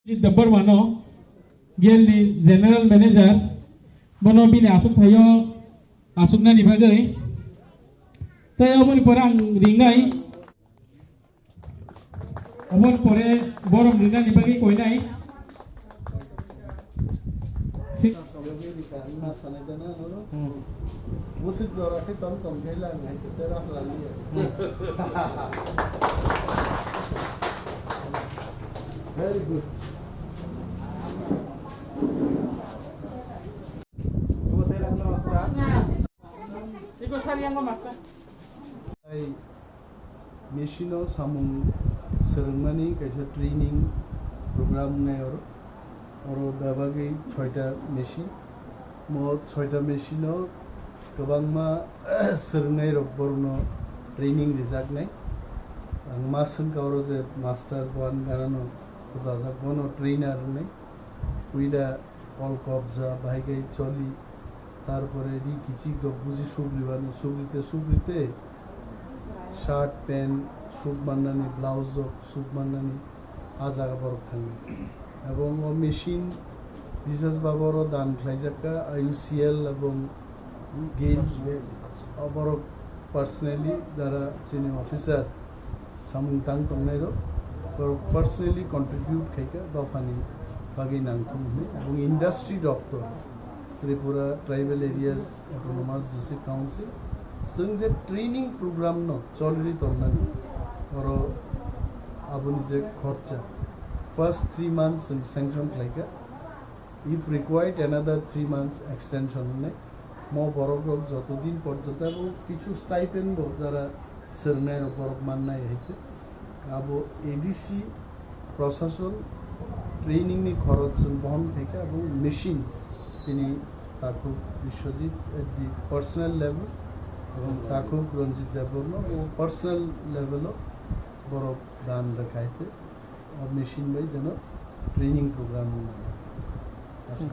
Dabbar mano gel ni general manager bono bini asuk thayo asuk na nibagai tayo boni porang ringai abon pore borom ringa nibagai koi nai Very good. Machine samung seremani kaisa training program ngai oro dabagi 6ta machine mo 6ta machine o gobangma serengai rok borno training rijak nai ang masun kauro je master one garano jajak bono trainer nai uida all kobza bhaigai choli তারপরে রি কিচি বুঝি সুবলিবানি সুবলিতে shirt pant সুব বান্নানি blouse সুব বান্নানি আজাগা বরক থাঙ্গে এবং ও machine বিশেষ বাবর দান খাইজাকা UCL এবং game বরক personally যারা চিনি অফিসার সামুংতাং টংনাইরো বরক পার্সোনালি কন্ট্রিবিউট খাইকা দফানি বাগি নাংথং এবং ইন্ডাস্ট্রি দপ্তর Tripura Tribal Areas Autonomous District Council जों जे ट्रेनिंग प्रोग्राम न चलरि तलनानि और आबुनि जे खर्चा first 3 months जों sanction खालायगा if required another 3 months extension ने म बरक যতদিন পর্যন্ত এবং কিছু স্টাইপেন্ড যারা সেরনাই বরক মাননাই হইছে আবো এডিসি প্রশাসন ট্রেনিং নি খরচ বহন থেকে এবং মেশিন চিনি তাকুক বিশ্বজিৎ এট দি পার্সোনাল লেভেল এবং তাকুক রঞ্জিত দেববর্মা ও পার্সোনাল লেভেলও বড় দান রাখাইছে মেশিন বাই যেন ট্রেনিং প্রোগ্রাম আছে